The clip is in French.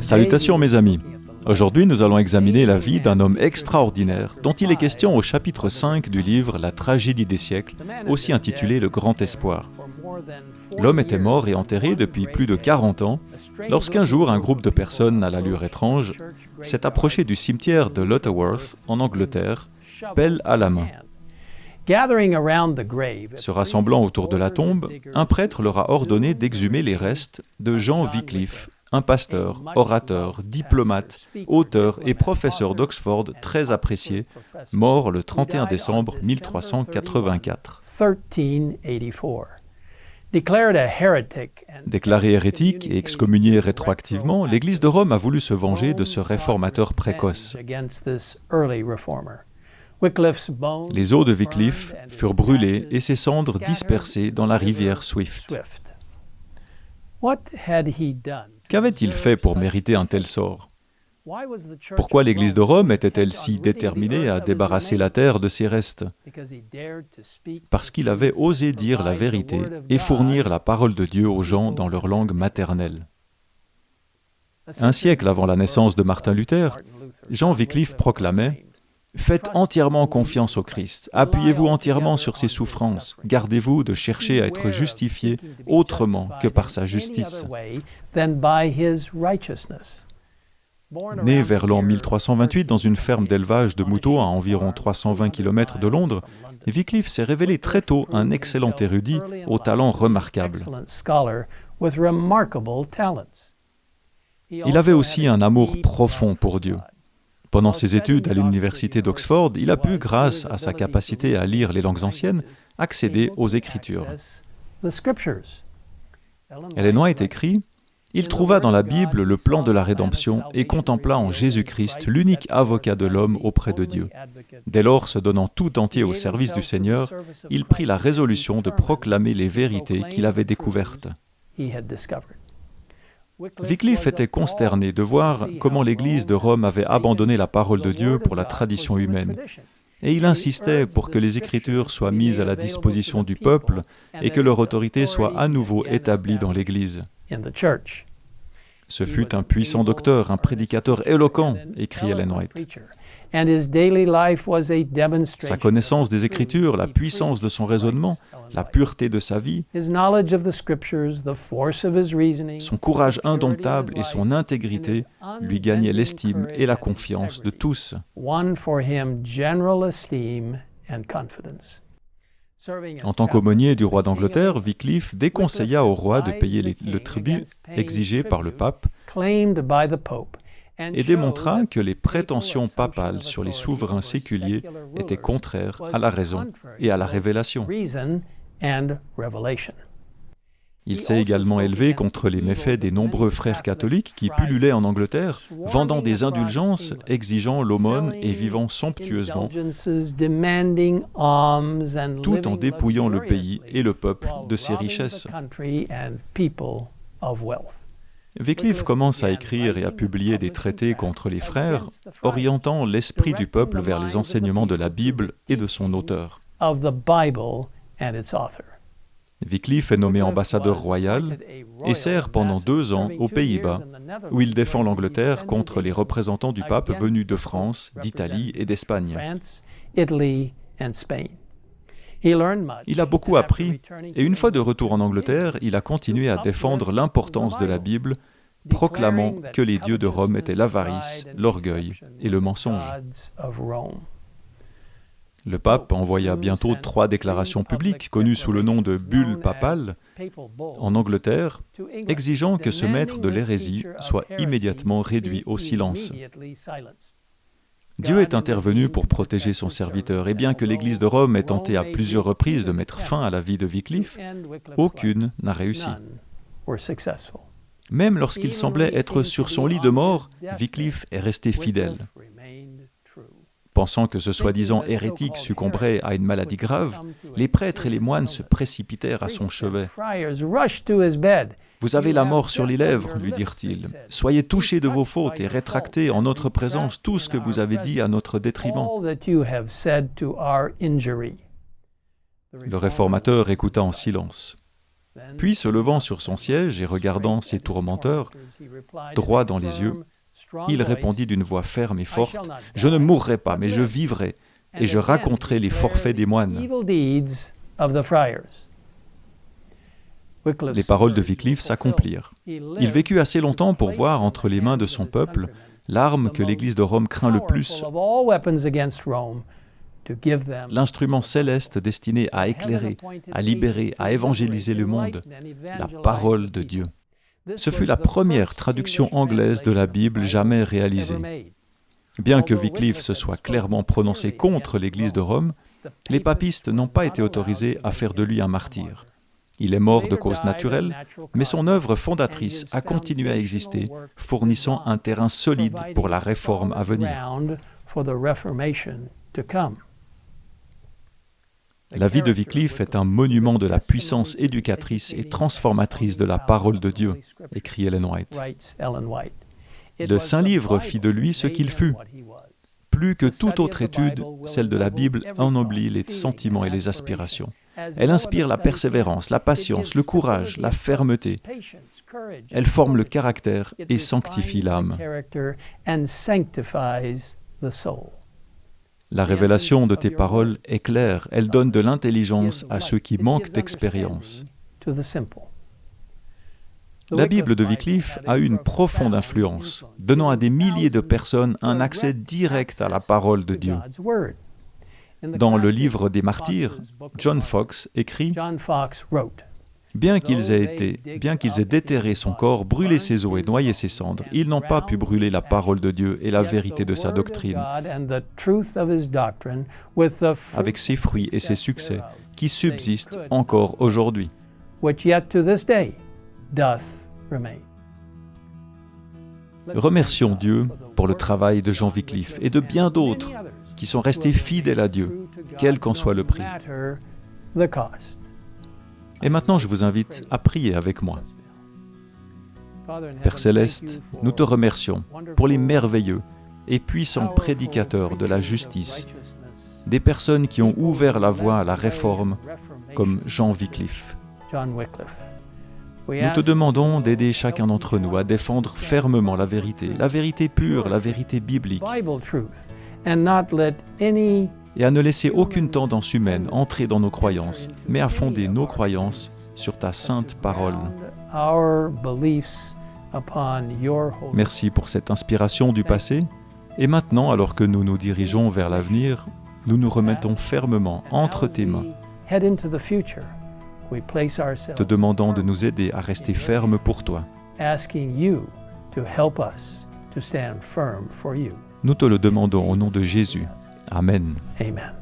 Salutations mes amis. Aujourd'hui, nous allons examiner la vie d'un homme extraordinaire dont il est question au chapitre 5 du livre La tragédie des siècles, aussi intitulé Le Grand Espoir. L'homme était mort et enterré depuis plus de 40 ans, lorsqu'un jour un groupe de personnes à l'allure étrange s'est approché du cimetière de Lutterworth, en Angleterre, pelle à la main. Se rassemblant autour de la tombe, un prêtre leur a ordonné d'exhumer les restes de John Wycliffe, un pasteur, orateur, diplomate, auteur et professeur d'Oxford très apprécié, mort le 31 décembre 1384. Déclaré hérétique et excommunié rétroactivement, l'Église de Rome a voulu se venger de ce réformateur précoce. Les os de Wycliffe furent brûlés et ses cendres dispersées dans la rivière Swift. Qu'avait-il fait pour mériter un tel sort? Pourquoi l'Église de Rome était-elle si déterminée à débarrasser la terre de ses restes? Parce qu'il avait osé dire la vérité et fournir la parole de Dieu aux gens dans leur langue maternelle. Un siècle avant la naissance de Martin Luther, John Wycliffe proclamait « Faites entièrement confiance au Christ, appuyez-vous entièrement sur ses souffrances, gardez-vous de chercher à être justifié autrement que par sa justice. » Né vers l'an 1328 dans une ferme d'élevage de moutons à environ 320 km de Londres, Wycliffe s'est révélé très tôt un excellent érudit au talent remarquable. Il avait aussi un amour profond pour Dieu. Pendant ses études à l'université d'Oxford, il a pu, grâce à sa capacité à lire les langues anciennes, accéder aux Écritures. Ellen White écrit « Il trouva dans la Bible le plan de la rédemption et contempla en Jésus-Christ l'unique avocat de l'homme auprès de Dieu. Dès lors, se donnant tout entier au service du Seigneur, il prit la résolution de proclamer les vérités qu'il avait découvertes. » Wycliffe était consterné de voir comment l'Église de Rome avait abandonné la parole de Dieu pour la tradition humaine. Et il insistait pour que les Écritures soient mises à la disposition du peuple et que leur autorité soit à nouveau établie dans l'Église. Ce fut un puissant docteur, un prédicateur éloquent, écrit Ellen White. Sa connaissance des Écritures, la puissance de son raisonnement, la pureté de sa vie, son courage indomptable et son intégrité lui gagnaient l'estime et la confiance de tous. En tant qu'aumônier du roi d'Angleterre, Wycliffe déconseilla au roi de payer le tribut exigé par le pape et démontra que les prétentions papales sur les souverains séculiers étaient contraires à la raison et à la révélation. Il s'est également élevé contre les méfaits des nombreux frères catholiques qui pullulaient en Angleterre, vendant des indulgences, exigeant l'aumône et vivant somptueusement, tout en dépouillant le pays et le peuple de ses richesses. Wycliffe commence à écrire et à publier des traités contre les frères, orientant l'esprit du peuple vers les enseignements de la Bible et de son auteur. Wycliffe est nommé ambassadeur royal et sert pendant 2 ans aux Pays-Bas, où il défend l'Angleterre contre les représentants du pape venus de France, d'Italie et d'Espagne. Il a beaucoup appris et une fois de retour en Angleterre, il a continué à défendre l'importance de la Bible, proclamant que les dieux de Rome étaient l'avarice, l'orgueil et le mensonge. Le pape envoya bientôt 3 déclarations publiques, connues sous le nom de bulles papales, en Angleterre, exigeant que ce maître de l'hérésie soit immédiatement réduit au silence. Dieu est intervenu pour protéger son serviteur, et bien que l'Église de Rome ait tenté à plusieurs reprises de mettre fin à la vie de Wycliffe, aucune n'a réussi. Même lorsqu'il semblait être sur son lit de mort, Wycliffe est resté fidèle. Pensant que ce soi-disant hérétique succomberait à une maladie grave, les prêtres et les moines se précipitèrent à son chevet. « Vous avez la mort sur les lèvres, lui dirent-ils. Soyez touchés de vos fautes et rétractez en notre présence tout ce que vous avez dit à notre détriment. » Le réformateur écouta en silence. Puis, se levant sur son siège et regardant ses tourmenteurs droit dans les yeux, il répondit d'une voix ferme et forte, « Je ne mourrai pas, mais je vivrai, et je raconterai les forfaits des moines. » Les paroles de Wycliffe s'accomplirent. Il vécut assez longtemps pour voir entre les mains de son peuple l'arme que l'Église de Rome craint le plus, l'instrument céleste destiné à éclairer, à libérer, à évangéliser le monde, la parole de Dieu. Ce fut la première traduction anglaise de la Bible jamais réalisée. Bien que Wycliffe se soit clairement prononcé contre l'Église de Rome, les papistes n'ont pas été autorisés à faire de lui un martyr. Il est mort de cause naturelle, mais son œuvre fondatrice a continué à exister, fournissant un terrain solide pour la réforme à venir. La vie de Wycliffe est un monument de la puissance éducatrice et transformatrice de la parole de Dieu, écrit Ellen White. Le Saint-Livre fit de lui ce qu'il fut. Plus que toute autre étude, celle de la Bible ennoblit les sentiments et les aspirations. Elle inspire la persévérance, la patience, le courage, la fermeté. Elle forme le caractère et sanctifie l'âme. La révélation de tes paroles est claire, elle donne de l'intelligence à ceux qui manquent d'expérience. La Bible de Wycliffe a eu une profonde influence, donnant à des milliers de personnes un accès direct à la parole de Dieu. Dans le livre des Martyrs, John Foxe écrit « Bien qu'ils aient déterré son corps, brûlé ses os et noyé ses cendres, ils n'ont pas pu brûler la parole de Dieu et la vérité de sa doctrine, avec ses fruits et ses succès, qui subsistent encore aujourd'hui. » Remercions Dieu pour le travail de Jean Wycliffe et de bien d'autres qui sont restés fidèles à Dieu, quel qu'en soit le prix. Et maintenant, je vous invite à prier avec moi. Père Céleste, nous te remercions pour les merveilleux et puissants prédicateurs de la justice, des personnes qui ont ouvert la voie à la réforme, comme Jean Wycliffe. Nous te demandons d'aider chacun d'entre nous à défendre fermement la vérité pure, la vérité biblique, et à ne laisser aucune tendance humaine entrer dans nos croyances, mais à fonder nos croyances sur ta sainte parole. Merci pour cette inspiration du passé, et maintenant, alors que nous nous dirigeons vers l'avenir, nous nous remettons fermement entre tes mains, te demandant de nous aider à rester fermes pour toi. Nous te le demandons au nom de Jésus. Amen. Amen.